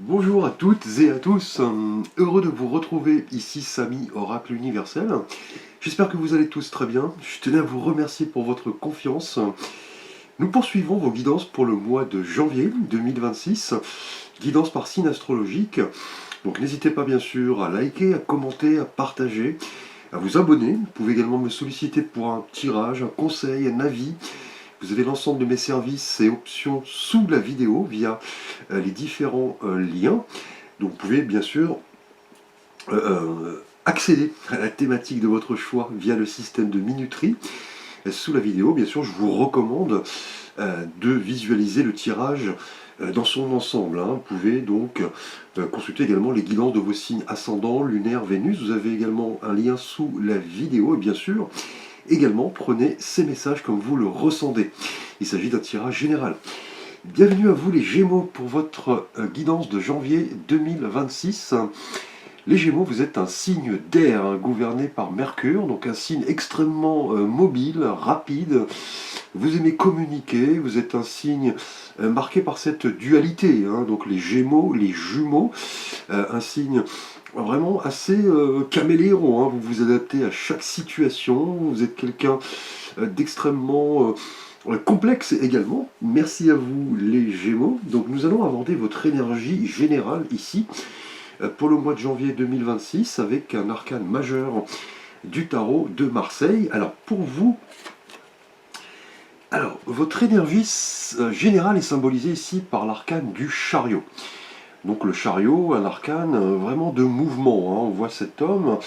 Bonjour à toutes et à tous, heureux de vous retrouver ici Samy, Oracle Universel. J'espère que vous allez tous très bien. Je tenais à vous remercier pour votre confiance. Nous poursuivons vos guidances pour le mois de janvier 2026, guidance par signe astrologique. Donc n'hésitez pas bien sûr à liker, à commenter, à partager, à vous abonner. Vous pouvez également me solliciter pour un tirage, un conseil, un avis. Vous avez l'ensemble de mes services et options sous la vidéo via les différents liens. Donc vous pouvez bien sûr accéder à la thématique de votre choix via le système de minuterie. Sous la vidéo, bien sûr, je vous recommande de visualiser le tirage dans son ensemble. Vous pouvez donc consulter également les guidances de vos signes ascendants, lunaire, Vénus. Vous avez également un lien sous la vidéo et bien sûr, également prenez ces messages comme vous le ressentez. Il s'agit d'un tirage général. Bienvenue à vous les Gémeaux pour votre guidance de janvier 2026. Les Gémeaux, vous êtes un signe d'air gouverné par Mercure, donc un signe extrêmement mobile, rapide. Vous aimez communiquer, vous êtes un signe marqué par cette dualité, donc les Gémeaux, les jumeaux, un signe vraiment assez caméléon, vous vous adaptez à chaque situation, vous êtes quelqu'un d'extrêmement complexe également. Merci à vous les Gémeaux. Donc nous allons aborder votre énergie générale ici pour le mois de janvier 2026 avec un arcane majeur du tarot de Marseille. Alors pour vous, votre énergie générale est symbolisée ici par l'arcane du chariot. Donc le chariot, un arcane vraiment de mouvement. On voit cet homme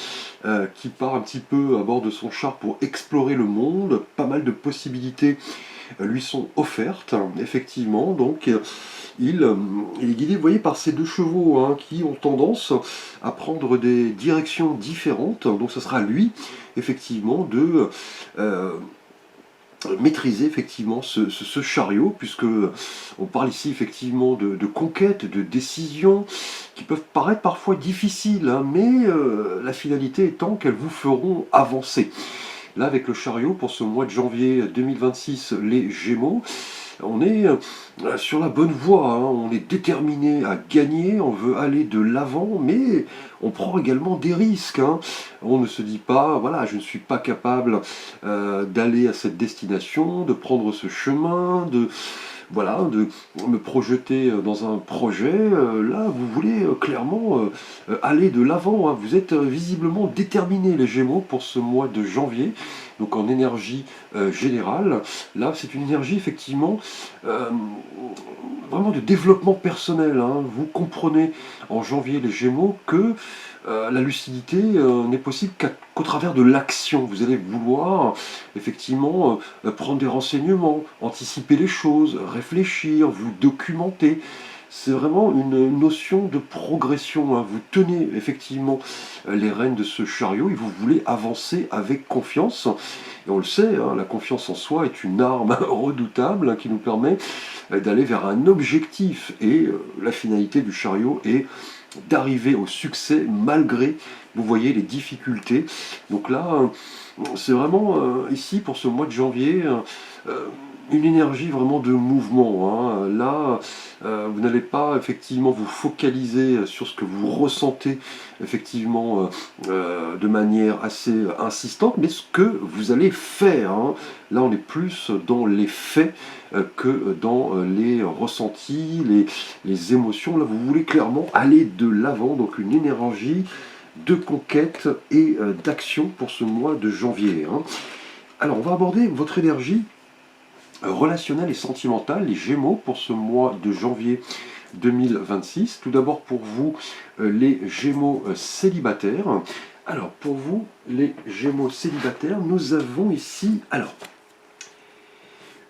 qui part un petit peu à bord de son char pour explorer le monde. Pas mal de possibilités lui sont offertes, effectivement. Donc il est guidé, vous voyez, par ces deux chevaux qui ont tendance à prendre des directions différentes. Donc ce sera à lui, effectivement, de maîtriser effectivement ce chariot, puisque on parle ici effectivement de conquête, de décisions qui peuvent paraître parfois difficiles, mais la finalité étant qu'elles vous feront avancer. Là, avec le chariot, pour ce mois de janvier 2026, les Gémeaux, on est sur la bonne voie, on est déterminé à gagner, on veut aller de l'avant, mais on prend également des risques. On ne se dit pas, voilà, je ne suis pas capable d'aller à cette destination, de prendre ce chemin, de me projeter dans un projet. Là, vous voulez clairement aller de l'avant. Vous êtes visiblement déterminés, les Gémeaux, pour ce mois de janvier. Donc en énergie générale. Là, c'est une énergie effectivement vraiment de développement personnel. Vous comprenez en janvier, les Gémeaux, que la lucidité n'est possible qu'au travers de l'action. Vous allez vouloir effectivement prendre des renseignements, anticiper les choses, réfléchir, vous documenter. C'est vraiment une notion de progression. Vous tenez effectivement les rênes de ce chariot et vous voulez avancer avec confiance. Et on le sait, la confiance en soi est une arme redoutable qui nous permet d'aller vers un objectif. Et la finalité du chariot est d'arriver au succès malgré, vous voyez, les difficultés. Donc là, c'est vraiment ici, pour ce mois de janvier, une énergie vraiment de mouvement. Là, vous n'allez pas effectivement vous focaliser sur ce que vous ressentez effectivement de manière assez insistante, mais ce que vous allez faire. Là, on est plus dans les faits que dans les ressentis, les émotions. Là, vous voulez clairement aller de l'avant, donc une énergie de conquête et d'action pour ce mois de janvier. Alors, on va aborder votre énergie relationnelle et sentimentale, les Gémeaux, pour ce mois de janvier 2026. Tout d'abord pour vous, les Gémeaux célibataires. Alors, pour vous, les Gémeaux célibataires, nous avons ici,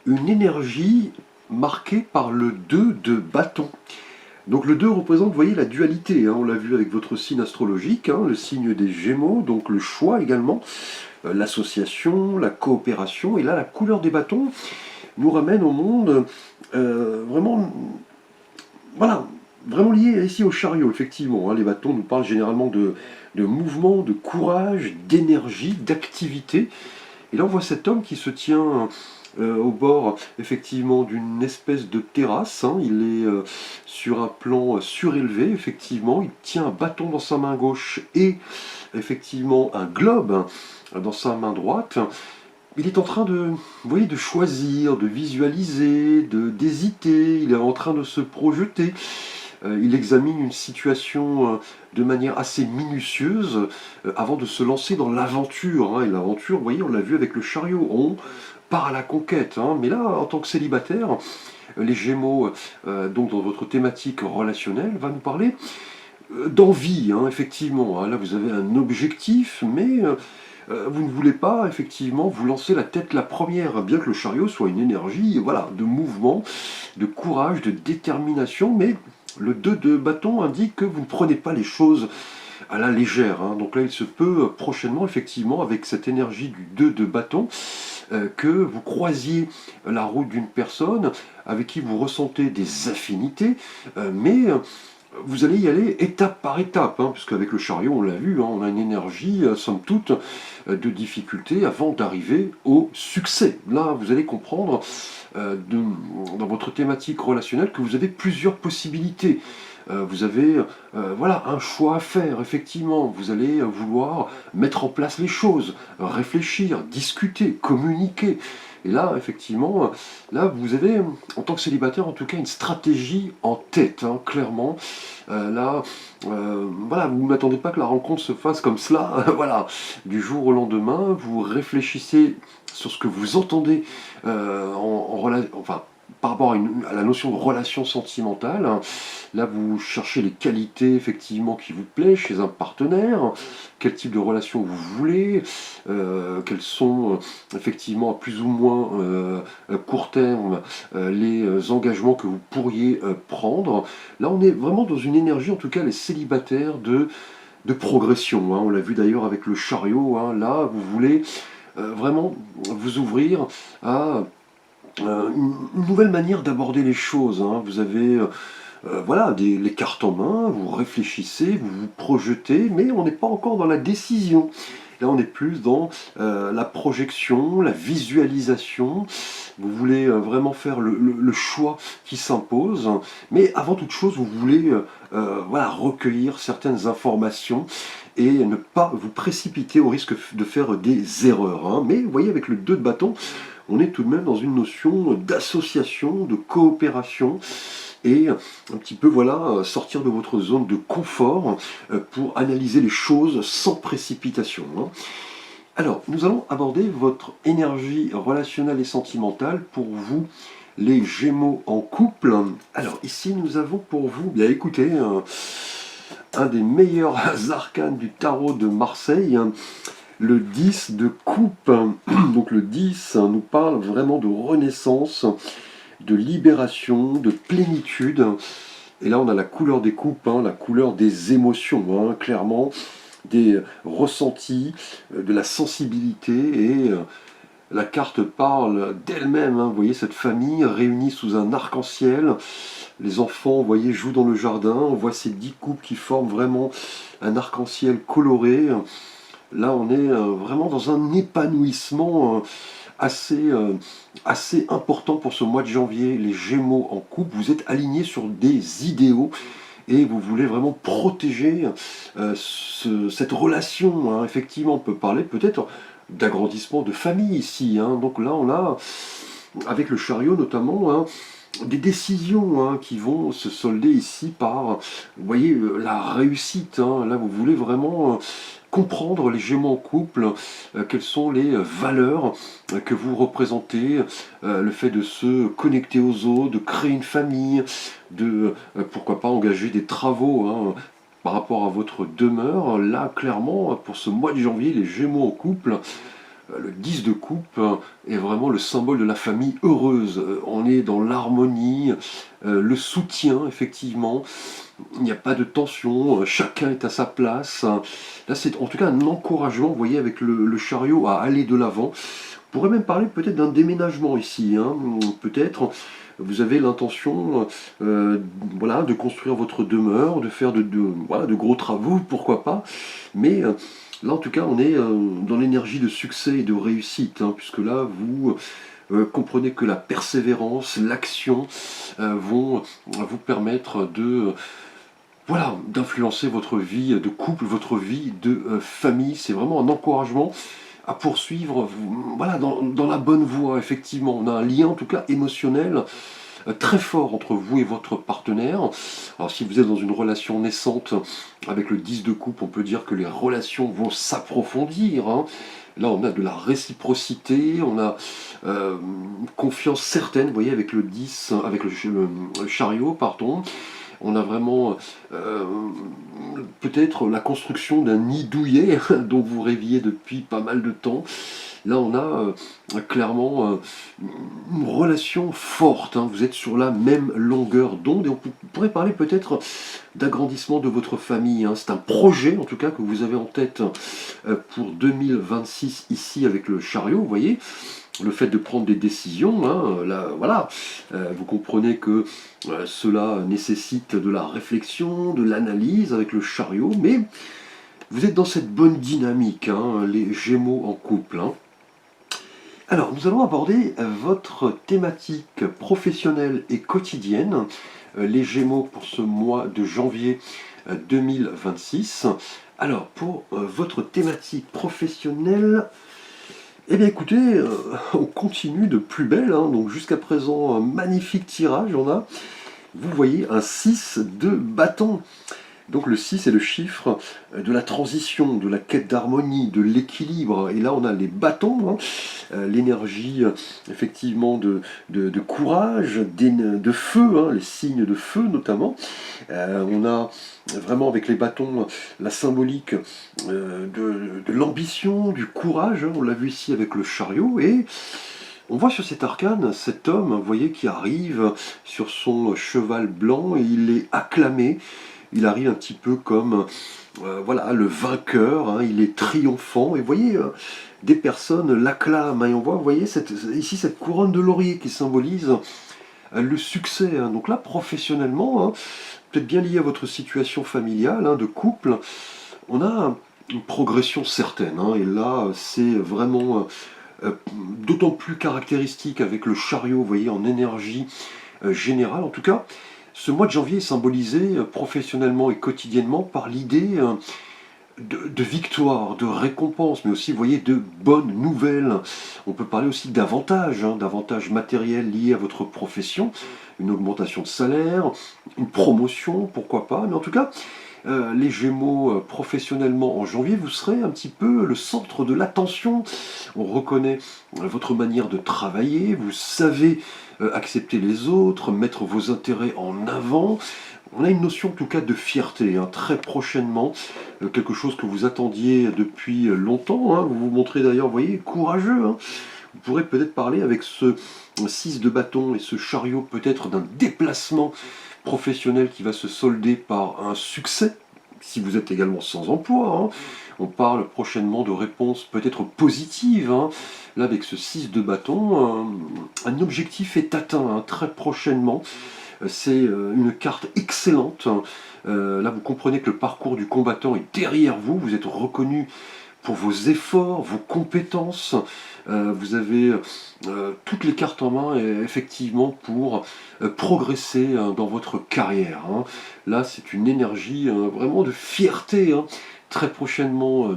une énergie marquée par le 2 de bâton. Donc le 2 représente, vous voyez, la dualité, on l'a vu avec votre signe astrologique, le signe des Gémeaux, donc le choix également, l'association, la coopération, et là la couleur des bâtons nous ramène au monde vraiment, voilà, vraiment lié ici au chariot, effectivement. Les bâtons nous parlent généralement de mouvement, de courage, d'énergie, d'activité. Et là on voit cet homme qui se tient au bord effectivement d'une espèce de terrasse, hein. Il est sur un plan surélevé, effectivement. Il tient un bâton dans sa main gauche et effectivement un globe dans sa main droite. Il est en train de, vous voyez, de choisir, de visualiser, d'hésiter. Il est en train de se projeter. Il examine une situation de manière assez minutieuse avant de se lancer dans l'aventure, hein. Et l'aventure, vous voyez, on l'a vu avec le chariot, on part à la conquête, hein. Mais là, en tant que célibataire, les Gémeaux, donc dans votre thématique relationnelle, va nous parler d'envie, hein, effectivement, hein. Là, vous avez un objectif, mais vous ne voulez pas, effectivement, vous lancer la tête la première, bien que le chariot soit une énergie, voilà, de mouvement, de courage, de détermination, mais le 2 de bâton indique que vous ne prenez pas les choses à la légère, hein. Donc là, il se peut prochainement, effectivement, avec cette énergie du 2 de bâton, que vous croisiez la route d'une personne avec qui vous ressentez des affinités, mais vous allez y aller étape par étape, hein, puisque avec le chariot, on l'a vu, hein, on a une énergie, somme toute, de difficulté avant d'arriver au succès. Là, vous allez comprendre dans votre thématique relationnelle que vous avez plusieurs possibilités. Vous avez voilà, un choix à faire, effectivement. Vous allez vouloir mettre en place les choses, réfléchir, discuter, communiquer. Et là, effectivement, là, vous avez, en tant que célibataire, en tout cas, une stratégie en tête, hein, clairement. Là, voilà, vous ne m'attendez pas que la rencontre se fasse comme cela, voilà, du jour au lendemain. Vous réfléchissez sur ce que vous entendez enfin, par rapport à la notion de relation sentimentale, hein. Là, vous cherchez les qualités effectivement qui vous plaisent chez un partenaire, quel type de relation vous voulez, quels sont effectivement à plus ou moins court terme les engagements que vous pourriez prendre. Là, on est vraiment dans une énergie, en tout cas les célibataires, de progression, hein. On l'a vu d'ailleurs avec le chariot, hein. Là, vous voulez vraiment vous ouvrir à une nouvelle manière d'aborder les choses, hein. Vous avez voilà, les cartes en main, vous réfléchissez, vous vous projetez, mais on n'est pas encore dans la décision. Là, on est plus dans la projection, la visualisation. Vous voulez vraiment faire le choix qui s'impose, mais avant toute chose, vous voulez voilà, recueillir certaines informations et ne pas vous précipiter au risque de faire des erreurs, hein. Mais vous voyez, avec le 2 de bâton, on est tout de même dans une notion d'association, de coopération, et un petit peu voilà, sortir de votre zone de confort pour analyser les choses sans précipitation, hein. Alors, nous allons aborder votre énergie relationnelle et sentimentale pour vous, les Gémeaux en couple. Alors, ici, nous avons pour vous, bien écoutez, un des meilleurs arcanes du tarot de Marseille, hein, le 10 de coupe. Donc le 10 nous parle vraiment de renaissance, de libération, de plénitude. Et là, on a la couleur des coupes, hein, la couleur des émotions, hein, clairement, des ressentis, de la sensibilité. Et la carte parle d'elle-même, hein. Vous voyez cette famille réunie sous un arc-en-ciel. Les enfants, vous voyez, jouent dans le jardin. On voit ces 10 coupes qui forment vraiment un arc-en-ciel coloré. Là, on est vraiment dans un épanouissement assez important pour ce mois de janvier. Les Gémeaux en couple, vous êtes alignés sur des idéaux et vous voulez vraiment protéger cette relation, hein. Effectivement, on peut parler peut-être d'agrandissement de famille ici, hein. Donc là, on a, avec le chariot notamment, hein, des décisions, hein, qui vont se solder ici par, vous voyez, la réussite, hein. Là, vous voulez vraiment comprendre, les Gémeaux en couple, quelles sont les valeurs que vous représentez, le fait de se connecter aux autres, de créer une famille, de pourquoi pas engager des travaux, hein, par rapport à votre demeure. Là, clairement, pour ce mois de janvier, les Gémeaux en couple, le 10 de coupe est vraiment le symbole de la famille heureuse. On est dans l'harmonie, le soutien, effectivement. Il n'y a pas de tension, chacun est à sa place. Là, c'est en tout cas un encouragement, vous voyez, avec le chariot à aller de l'avant. On pourrait même parler peut-être d'un déménagement ici, hein. Peut-être vous avez l'intention voilà, de construire votre demeure, de faire voilà, de gros travaux, pourquoi pas. Mais là, en tout cas, on est dans l'énergie de succès et de réussite, hein, puisque là, vous comprenez que la persévérance, l'action vont vous permettre de voilà, d'influencer votre vie de couple, votre vie de famille. C'est vraiment un encouragement à poursuivre voilà, dans la bonne voie, effectivement. On a un lien, en tout cas émotionnel, très fort entre vous et votre partenaire. Alors si vous êtes dans une relation naissante avec le 10 de coupe, on peut dire que les relations vont s'approfondir, hein. Là, on a de la réciprocité, on a confiance certaine, vous voyez, avec le 10, avec le chariot, pardon. On a vraiment peut-être la construction d'un nid douillet dont vous rêviez depuis pas mal de temps. Là, on a clairement une relation forte, hein. Vous êtes sur la même longueur d'onde et on pourrait parler peut-être d'agrandissement de votre famille, hein. C'est un projet, en tout cas, que vous avez en tête pour 2026 ici avec le chariot, vous voyez. Le fait de prendre des décisions, hein, là, voilà, vous comprenez que cela nécessite de la réflexion, de l'analyse avec le chariot, mais vous êtes dans cette bonne dynamique, hein, les Gémeaux en couple, hein. Alors, nous allons aborder votre thématique professionnelle et quotidienne, les Gémeaux pour ce mois de janvier 2026. Alors, pour votre thématique professionnelle, eh bien écoutez, on continue de plus belle, hein. Donc jusqu'à présent, un magnifique tirage, on a, vous voyez, un 6 de bâton. Donc le 6 est le chiffre de la transition, de la quête d'harmonie, de l'équilibre. Et là on a les bâtons, hein, l'énergie effectivement de courage, de feu, hein, les signes de feu notamment. On a vraiment avec les bâtons la symbolique de l'ambition, du courage, hein. On l'a vu ici avec le chariot. Et on voit sur cet arcane cet homme, vous voyez, qui arrive sur son cheval blanc et il est acclamé. Il arrive un petit peu comme voilà, le vainqueur, hein. Il est triomphant. Et vous voyez, des personnes l'acclament, hein. Et on voit, vous voyez, ici cette couronne de laurier qui symbolise le succès, hein. Donc là, professionnellement, hein, peut-être bien lié à votre situation familiale, hein, de couple, on a une progression certaine, hein. Et là, c'est vraiment d'autant plus caractéristique avec le chariot, vous voyez, en énergie générale. En tout cas, ce mois de janvier est symbolisé professionnellement et quotidiennement par l'idée de victoire, de récompense, mais aussi, vous voyez, de bonnes nouvelles. On peut parler aussi d'avantages, hein, d'avantages matériels liés à votre profession, une augmentation de salaire, une promotion, pourquoi pas. Mais en tout cas, les Gémeaux, professionnellement en janvier, vous serez un petit peu le centre de l'attention. On reconnaît votre manière de travailler, vous savez accepter les autres, mettre vos intérêts en avant. On a une notion en tout cas de fierté, hein, très prochainement, quelque chose que vous attendiez depuis longtemps, hein. Vous vous montrez d'ailleurs, vous voyez, courageux, hein. Vous pourrez peut-être parler avec ce 6 de bâton et ce chariot peut-être d'un déplacement professionnel qui va se solder par un succès, si vous êtes également sans emploi, hein. On parle prochainement de réponses peut-être positives, hein. Là, avec ce 6 de bâton, un objectif est atteint, hein, très prochainement. C'est une carte excellente. Là, vous comprenez que le parcours du combattant est derrière vous. Vous êtes reconnu pour vos efforts, vos compétences. Vous avez toutes les cartes en main, effectivement, pour progresser dans votre carrière, hein. Là, c'est une énergie vraiment de fierté, hein. Très prochainement,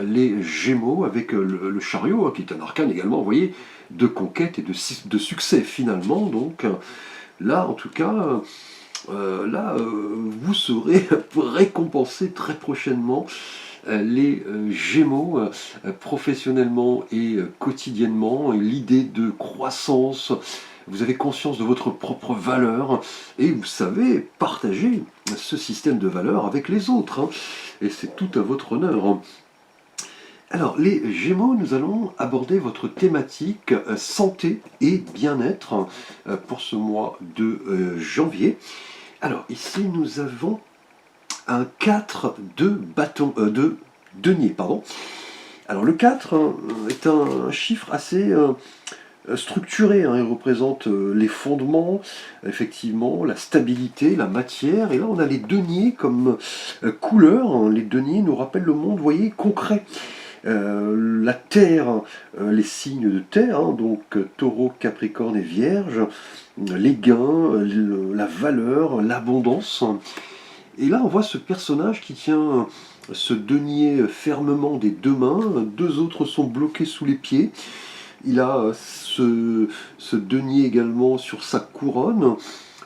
les Gémeaux avec le chariot, hein, qui est un arcane également, vous voyez, de conquête et de succès finalement. Donc là, en tout cas, vous serez récompensé très prochainement, les Gémeaux, professionnellement et quotidiennement. Et l'idée de croissance, vous avez conscience de votre propre valeur et vous savez partager ce système de valeurs avec les autres, hein. Et c'est tout à votre honneur, hein. Alors, les Gémeaux, nous allons aborder votre thématique santé et bien-être pour ce mois de janvier. Alors, ici, nous avons un 4 de bâton, de denier, pardon. Alors, le 4 est un chiffre assez structuré, hein. Il représente les fondements, effectivement, la stabilité, la matière. Et là, on a les deniers comme couleur, hein. Les deniers nous rappellent le monde, vous voyez, concret. La terre, les signes de terre, hein, donc taureau, capricorne et vierge, les gains, la valeur, l'abondance. Et là, on voit ce personnage qui tient ce denier fermement des deux mains, deux autres sont bloqués sous les pieds. Il a ce denier également sur sa couronne.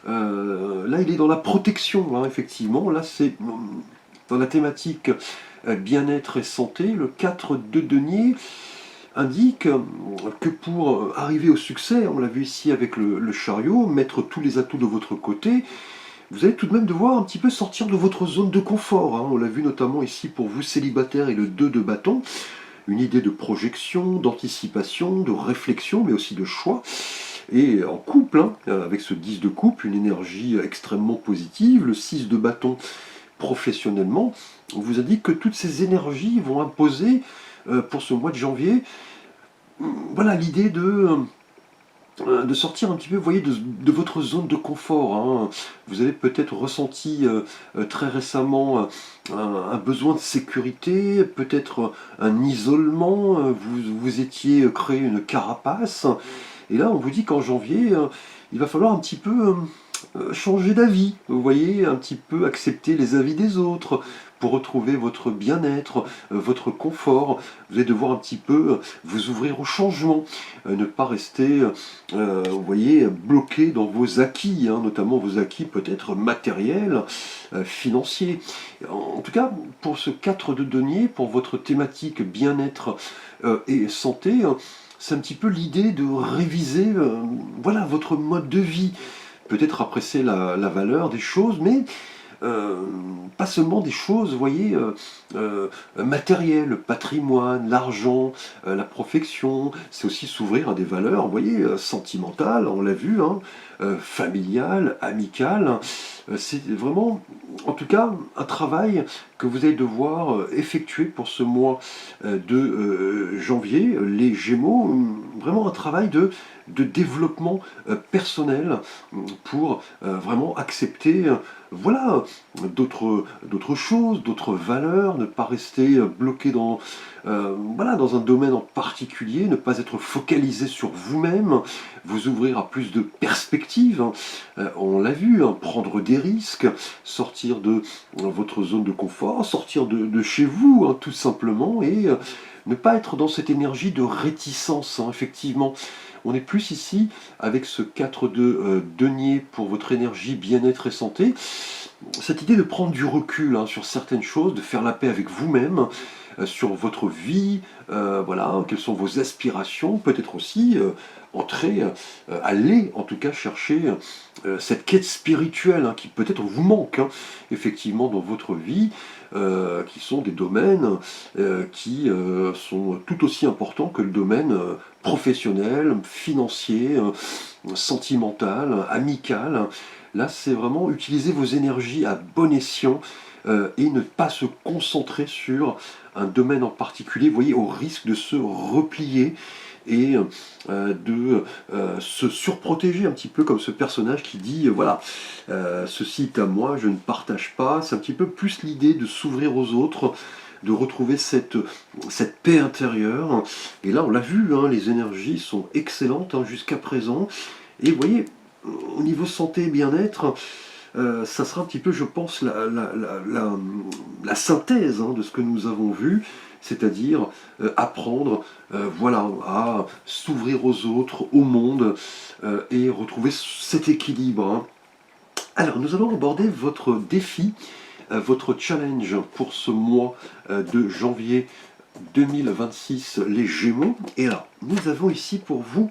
Là, il est dans la protection, hein, effectivement. Là, c'est dans la thématique bien-être et santé. Le 4 de denier indique que pour arriver au succès, on l'a vu ici avec le chariot, mettre tous les atouts de votre côté, vous allez tout de même devoir un petit peu sortir de votre zone de confort, hein. On l'a vu notamment ici pour vous célibataires et le 2 de bâton. Une idée de projection, d'anticipation, de réflexion, mais aussi de choix. Et en couple, hein, avec ce 10 de coupe, une énergie extrêmement positive, le 6 de bâton professionnellement, on vous a dit que toutes ces énergies vont imposer pour ce mois de janvier, voilà l'idée de sortir un petit peu, vous voyez, de votre zone de confort, hein. Vous avez peut-être ressenti très récemment un besoin de sécurité, peut-être un isolement, vous étiez créé une carapace, et là on vous dit qu'en janvier, il va falloir un petit peu changer d'avis, vous voyez, un petit peu accepter les avis des autres pour retrouver votre bien-être, votre confort. Vous allez devoir un petit peu vous ouvrir au changement, ne pas rester, vous voyez, bloqué dans vos acquis, hein, notamment vos acquis peut-être matériels, financiers. En tout cas, pour ce 4 de denier, pour votre thématique bien-être et santé, c'est un petit peu l'idée de réviser voilà, votre mode de vie. Peut-être apprécier la valeur des choses, mais pas seulement des choses, vous voyez, matérielles, le patrimoine, l'argent, la profession, c'est aussi s'ouvrir à des valeurs, vous voyez, sentimentales, on l'a vu, hein, familiales, amicales. C'est vraiment, en tout cas, un travail que vous allez devoir effectuer pour ce mois de janvier, les Gémeaux, vraiment un travail de développement personnel pour vraiment accepter voilà, d'autres choses, d'autres valeurs, ne pas rester bloqué voilà, dans un domaine en particulier, ne pas être focalisé sur vous-même, vous ouvrir à plus de perspectives, hein. On l'a vu, hein, prendre des risques, sortir de votre zone de confort, sortir de chez vous, hein, tout simplement, et ne pas être dans cette énergie de réticence, hein, effectivement. On est plus ici avec ce 4 de denier pour votre énergie, bien-être et santé. Cette idée de prendre du recul, hein, sur certaines choses, de faire la paix avec vous-même, sur votre vie, voilà, quelles sont vos aspirations, peut-être aussi entrer, aller en tout cas chercher cette quête spirituelle, hein, qui peut-être vous manque, hein, effectivement dans votre vie, qui sont des domaines qui sont tout aussi importants que le domaine professionnel, financier, sentimental, amical. Là, c'est vraiment utiliser vos énergies à bon escient et ne pas se concentrer sur un domaine en particulier, vous voyez, au risque de se replier et de se surprotéger un petit peu comme ce personnage qui dit voilà, ceci est à moi, je ne partage pas. C'est un petit peu plus l'idée de s'ouvrir aux autres, de retrouver cette paix intérieure. Et là, on l'a vu, hein, les énergies sont excellentes, hein, jusqu'à présent. Et vous voyez, au niveau santé et bien-être, ça sera un petit peu, je pense, la synthèse, hein, de ce que nous avons vu, c'est-à-dire apprendre voilà, à s'ouvrir aux autres, au monde, et retrouver cet équilibre, hein. Alors, nous allons aborder votre défi, votre challenge pour ce mois de janvier 2026, les Gémeaux. Et là, nous avons ici pour vous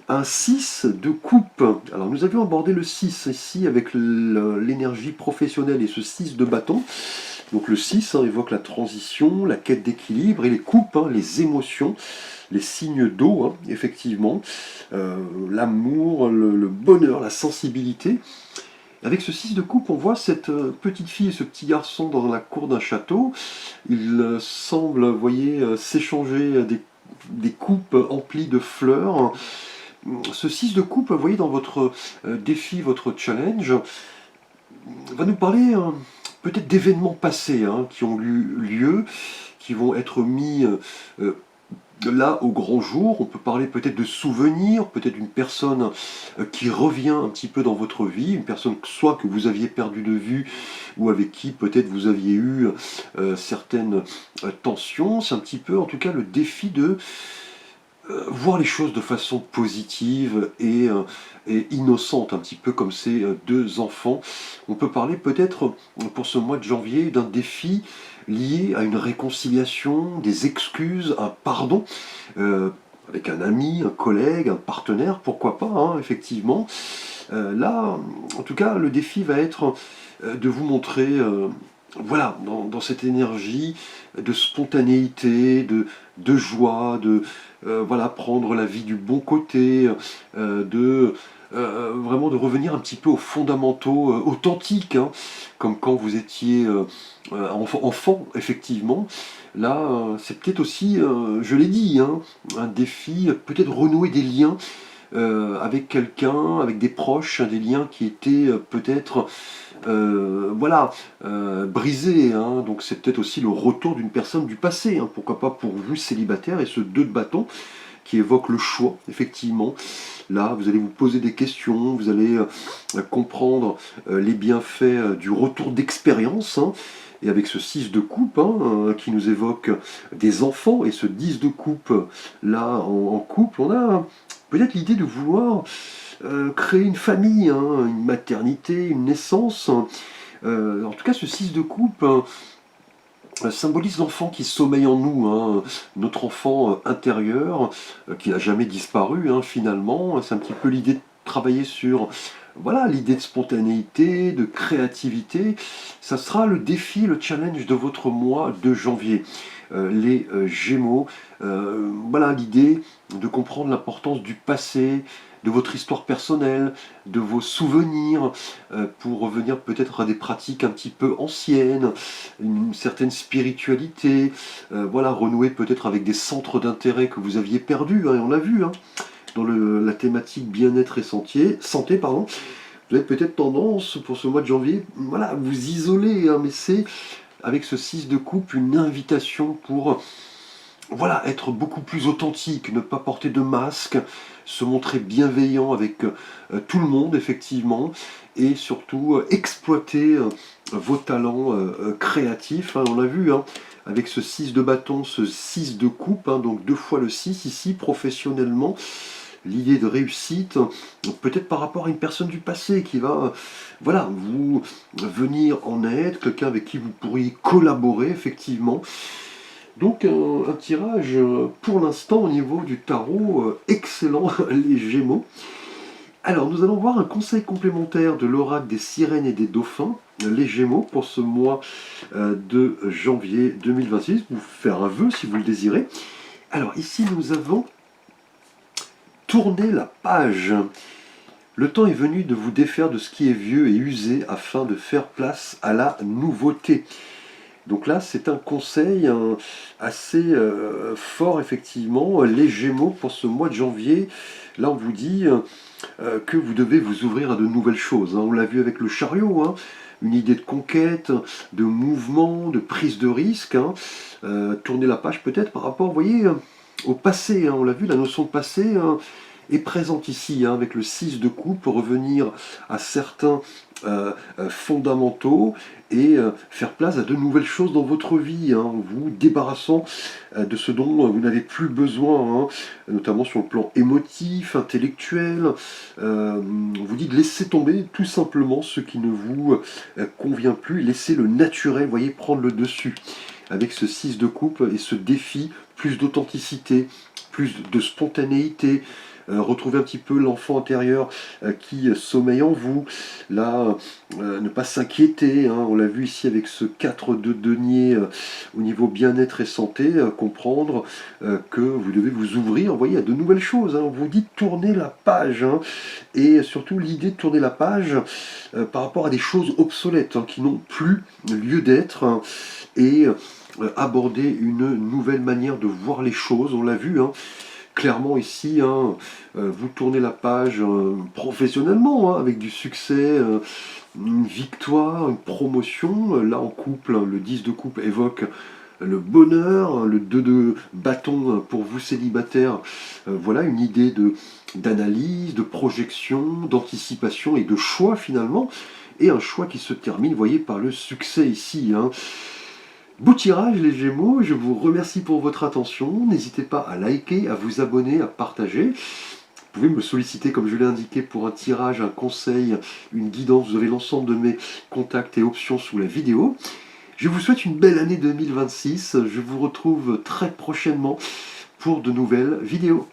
un 6 de coupe. Alors nous avions abordé le 6 ici avec l'énergie professionnelle et ce 6 de bâton. Donc le 6 hein, évoque la transition, la quête d'équilibre et les coupes, hein, les émotions, les signes d'eau, hein, effectivement, l'amour, le bonheur, la sensibilité. Avec ce 6 de coupe, on voit cette petite fille et ce petit garçon dans la cour d'un château. Ils semblent, vous voyez, s'échanger des coupes emplies de fleurs. Ce 6 de coupe, vous voyez, dans votre défi, votre challenge, va nous parler peut-être d'événements passés qui ont eu lieu, qui vont être mis là au grand jour. On peut parler peut-être de souvenirs, peut-être d'une personne qui revient un petit peu dans votre vie, une personne soit que vous aviez perdu de vue ou avec qui peut-être vous aviez eu certaines tensions. C'est un petit peu en tout cas le défi de voir les choses de façon positive et innocente, un petit peu comme ces deux enfants. On peut parler peut-être pour ce mois de janvier d'un défi lié à une réconciliation, des excuses, un pardon, avec un ami, un collègue, un partenaire, pourquoi pas, effectivement. Là, en tout cas, le défi va être de vous montrer, voilà, dans cette énergie de spontanéité, de joie, de voilà, prendre la vie du bon côté, de vraiment de revenir un petit peu aux fondamentaux authentiques, comme quand vous étiez enfant, effectivement. Là, c'est peut-être aussi, je l'ai dit, un défi, peut-être renouer des liens avec quelqu'un, avec des proches, des liens qui étaient peut-être voilà, brisés. Donc c'est peut-être aussi le retour d'une personne du passé. Pourquoi pas pour vous célibataire et ce 2 de bâton qui évoque le choix, effectivement. Là, vous allez vous poser des questions, vous allez comprendre les bienfaits du retour d'expérience. Et avec ce 6 de coupe qui nous évoque des enfants, et ce 10 de coupe là en couple, on a peut-être l'idée de vouloir créer une famille, une maternité, une naissance. En tout cas, ce 6 de coupe symbolise l'enfant qui sommeille en nous, notre enfant intérieur, qui n'a jamais disparu finalement. C'est un petit peu l'idée de travailler sur voilà, l'idée de spontanéité, de créativité. Ça sera le défi, le challenge de votre mois de janvier. Les Gémeaux, voilà l'idée de comprendre l'importance du passé, de votre histoire personnelle, de vos souvenirs, pour revenir peut-être à des pratiques un petit peu anciennes, une certaine spiritualité, voilà, renouer peut-être avec des centres d'intérêt que vous aviez perdus, et on l'a vu, dans la thématique bien-être et santé, pardon. Vous avez peut-être tendance, pour ce mois de janvier, voilà, à vous isoler, mais c'est, avec ce 6 de coupe, une invitation pour voilà, être beaucoup plus authentique, ne pas porter de masque, se montrer bienveillant avec tout le monde, effectivement, et surtout exploiter vos talents créatifs. On l'a vu, avec ce 6 de bâton, ce 6 de coupe, donc 2 fois le 6 ici, professionnellement. L'idée de réussite, peut-être par rapport à une personne du passé qui va voilà, vous venir en aide, quelqu'un avec qui vous pourriez collaborer, effectivement. Donc un tirage pour l'instant au niveau du tarot excellent, les Gémeaux. Alors nous allons voir un conseil complémentaire de l'oracle des sirènes et des dauphins, les Gémeaux, pour ce mois de janvier 2026. Vous faire un vœu si vous le désirez. Alors ici nous avons tourné la page. Le temps est venu de vous défaire de ce qui est vieux et usé afin de faire place à la nouveauté. Donc là, c'est un conseil assez fort, effectivement. Les Gémeaux, pour ce mois de janvier, là, on vous dit que vous devez vous ouvrir à de nouvelles choses. On l'a vu avec le chariot, une idée de conquête, de mouvement, de prise de risque. Tourner la page peut-être par rapport, vous voyez, au passé. On l'a vu, la notion de passé est présente ici, avec le 6 de coupe, revenir à certains fondamentaux et faire place à de nouvelles choses dans votre vie, vous débarrassant de ce dont vous n'avez plus besoin, notamment sur le plan émotif, intellectuel. On vous dit de laisser tomber tout simplement ce qui ne vous convient plus, laisser le naturel, voyez, prendre le dessus. Avec ce 6 de coupe et ce défi, plus d'authenticité, plus de spontanéité, retrouver un petit peu l'enfant intérieur qui sommeille en vous. Là, ne pas s'inquiéter, on l'a vu ici avec ce 4 de denier au niveau bien-être et santé, comprendre que vous devez vous ouvrir, vous voyez, à de nouvelles choses. On vous dit de tourner la page, et surtout l'idée de tourner la page par rapport à des choses obsolètes qui n'ont plus lieu d'être, et aborder une nouvelle manière de voir les choses. On l'a vu, clairement ici, vous tournez la page professionnellement, avec du succès, une victoire, une promotion. Là en couple, le 10 de coupe évoque le bonheur, le 2 de bâton pour vous célibataires. Voilà une idée d'analyse, de projection, d'anticipation et de choix finalement. Et un choix qui se termine, vous voyez, par le succès ici, hein. Beau tirage les Gémeaux, je vous remercie pour votre attention. N'hésitez pas à liker, à vous abonner, à partager. Vous pouvez me solliciter, comme je l'ai indiqué, pour un tirage, un conseil, une guidance. Vous avez l'ensemble de mes contacts et options sous la vidéo. Je vous souhaite une belle année 2026. Je vous retrouve très prochainement pour de nouvelles vidéos.